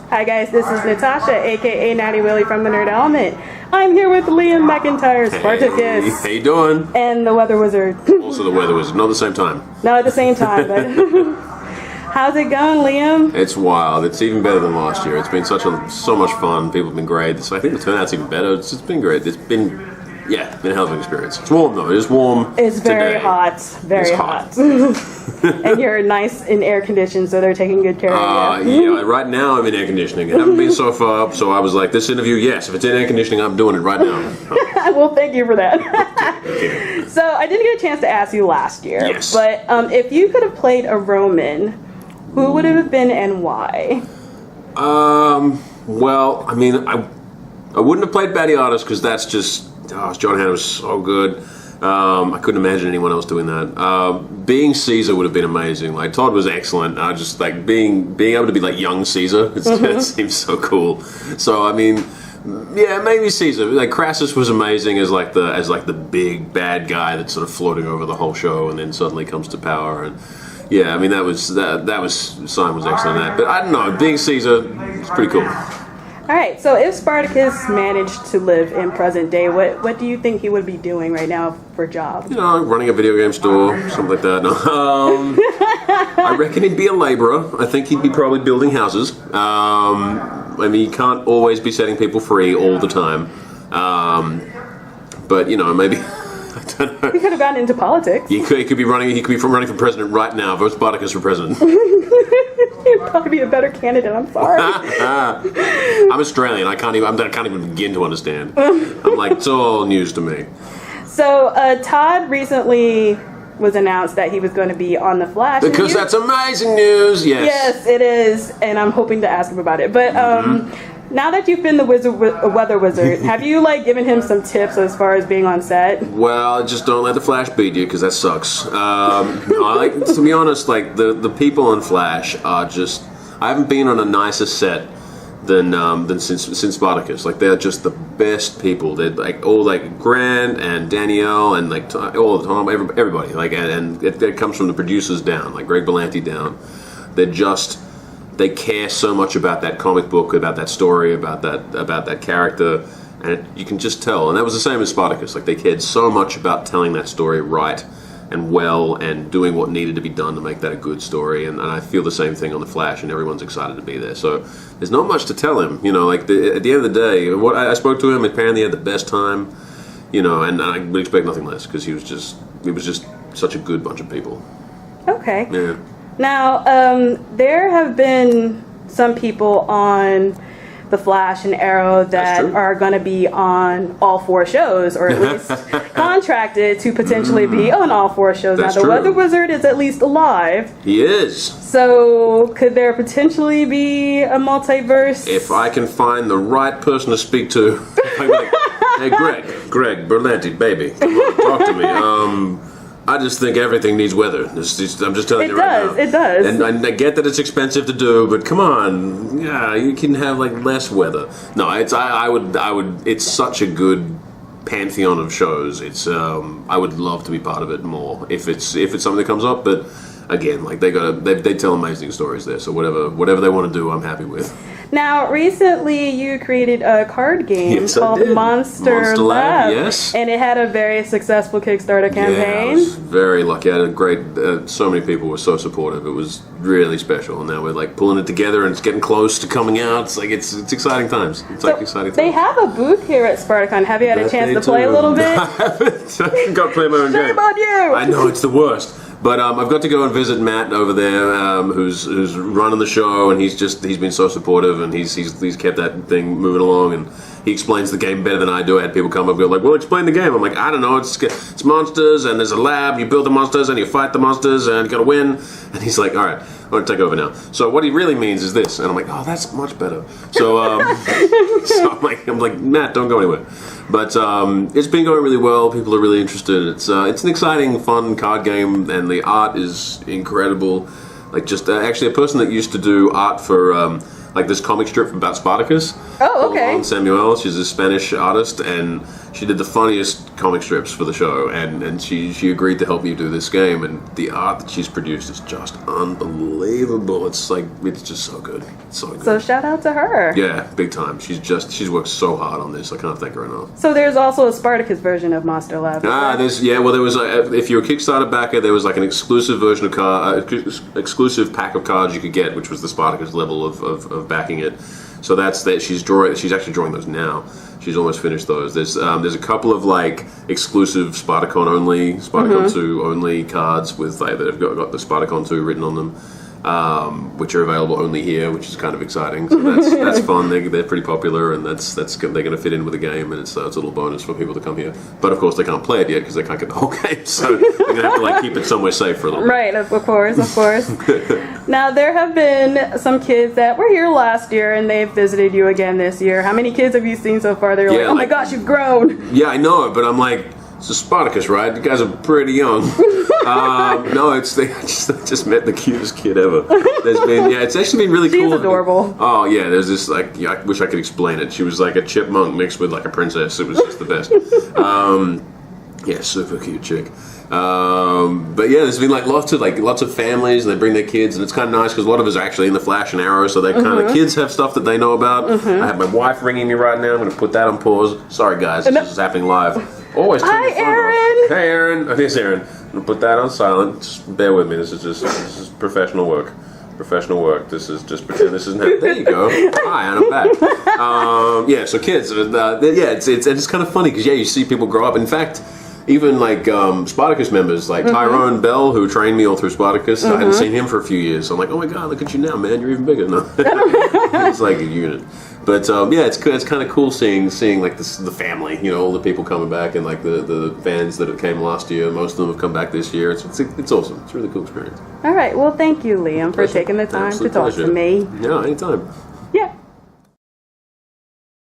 Hi guys, this is Natasha, aka Natty Willie from the Nerd Element. I'm here with Liam McIntyre, Spartacus. Hey, how you doing? And the Weather Wizard. Also the Weather Wizard, not at the same time. Not at the same time, but how's it going, Liam? It's wild. It's even better than last year. It's been so much fun. People have been great. So I think the turnout's even better. It's been great. It's been a hell of an experience. It's warm though. It's warm. It's very today. hot. Very hot. And you're nice and air conditioned, so they're taking good care of you. Yeah, right now I'm in air conditioning. I haven't been so far up, so I was like, this interview, yes, if it's in air conditioning, I'm doing it right now. Well, thank you for that. So I didn't get a chance to ask you last year. Yes. But if you could have played a Roman, who would it have been and why? Well, I mean, I wouldn't have played Batiatus because that's just, John Hannah was so good. I couldn't imagine anyone else doing that. Being Caesar would have been amazing. Like Todd was excellent. Just like being able to be like young Caesar. It seems so cool. So I mean, yeah, maybe Caesar. Like Crassus was amazing as the big bad guy that's sort of floating over the whole show and then suddenly comes to power. And yeah, I mean that was Simon was excellent at that. But I don't know, being Caesar, it's pretty cool. All right, so if Spartacus managed to live in present day, what do you think he would be doing right now for a job? You know, running a video game store, something like that. No. I reckon he'd be a laborer. I think he'd be probably building houses. I mean, you can't always be setting people free all the time. But, you know, maybe... I don't know. He could have gotten into politics. He could be running for president right now. Vote Spartacus for president. He'd probably be a better candidate. I'm sorry. I'm Australian. I can't even begin to understand. I'm like, it's all news to me. So Todd recently was announced that he was going to be on The Flash. Because that's amazing news. Yes. Yes, it is, and I'm hoping to ask him about it. But now that you've been the Weather Wizard, have you given him some tips as far as being on set? Well, just don't let the Flash beat you, because that sucks. To be honest, the people on Flash are just... I haven't been on a nicer set than since Spartacus. They're just the best people. They're all Grant and Danielle and all the time, everybody. And it comes from the producers down, Greg Berlanti down. They care so much about that comic book, about that story, about that character, and you can just tell. And that was the same as Spartacus. They cared so much about telling that story right and well and doing what needed to be done to make that a good story. And I feel the same thing on The Flash, and everyone's excited to be there. So there's not much to tell him. You know, at the end of the day, I spoke to him. Apparently, he had the best time. You know, and I would expect nothing less because it was just such a good bunch of people. Okay. Yeah. Now, there have been some people on The Flash and Arrow that are going to be on all four shows, or at least contracted to potentially be on all four shows. That's now, the true. Weather Wizard is at least alive. He is. So, could there potentially be a multiverse? If I can find the right person to speak to, hey, Greg Berlanti, baby, come on, talk to me. I just think everything needs weather. I'm just telling you right now. It does. And I get that it's expensive to do, but come on, yeah, you can have less weather. No, I would. It's such a good pantheon of shows. I would love to be part of it more if it's something that comes up. But again, they tell amazing stories there. So whatever they want to do, I'm happy with. Now, recently you created a card game called Monster Lab, yes. And it had a very successful Kickstarter campaign. Yeah, I was very lucky. I had a great, so many people were so supportive. It was really special. And now we're pulling it together and it's getting close to coming out. It's exciting times. Exciting times. They have a booth here at Spartacon. Have you had a chance to play a little bit? I haven't. I got to play my own game. Shame on you! I know, it's the worst. But I've got to go and visit Matt over there, who's running the show, and he's been so supportive, and he's kept that thing moving along, and he explains the game better than I do. I had people come up and go well, explain the game. I'm like, I don't know, it's monsters, and there's a lab, you build the monsters, and you fight the monsters, and you gotta win. And he's like, all right, I'm gonna take over now. So what he really means is this, and I'm like, oh, that's much better. So, so I'm like, Matt, don't go anywhere. But it's been going really well. People are really interested. It's an exciting, fun card game, and the art is incredible. Actually, a person that used to do art for like this comic strip about Spartacus. Oh, okay. Called Samuel. She's a Spanish artist, and she did the funniest comic strips for the show, and she agreed to help me do this game, and the art that she's produced is just unbelievable. It's just so good. It's so good. So shout out to her. Yeah, big time. She's worked so hard on this. I can't thank her enough. So there's also a Spartacus version of Monster Lab. There was if you're a Kickstarter backer, there was like an exclusive version of exclusive pack of cards you could get, which was the Spartacus level of backing it. So that's that. She's actually drawing those now. She's almost finished those. There's a couple of like exclusive Spartacon 2 only cards with like that have got the Spartacon 2 written on them. Which are available only here, which is kind of exciting. So that's fun. They're pretty popular, and they're going to fit in with the game, and it's a little bonus for people to come here. But of course, they can't play it yet because they can't get the whole game, so they're going to have to like keep it somewhere safe for a little bit. Right, of course. Now, there have been some kids that were here last year, and they've visited you again this year. How many kids have you seen so far? They're like, oh my gosh, you've grown. Yeah, I know it, but I'm like, it's a Spartacus, right? You guys are pretty young. No, I just met the cutest kid ever. It's actually been really cool. She's adorable. Oh yeah, there's this like, I wish I could explain it. She was like a chipmunk mixed with like a princess. It was just the best. Super cute chick. But yeah, there's been like lots of families, and they bring their kids, and it's kind of nice because a lot of us are actually in the Flash and Arrow, so they kind of kids have stuff that they know about. I have my wife ringing me right now. I'm going to put that on pause. Sorry guys, this is happening live. Always. Hi, Erin. Hey, Erin. There's Erin. I'm gonna put that on silent. Just bear with me. This is professional work. Professional work. This is just pretend this isn't happening. There you go. Hi, and I'm back. So kids. It's kind of funny because you see people grow up. In fact, even like Spartacus members, like Tyrone Bell, who trained me all through Spartacus. I hadn't seen him for a few years. So I'm like, oh my god, look at you now, man. You're even bigger now. It's like a unit. But it's kind of cool seeing like the family, all the people coming back, and like the fans that came last year. Most of them have come back this year. It's awesome. It's a really cool experience. All right. Well, thank you, Liam, for taking the time to talk to me. Yeah, anytime.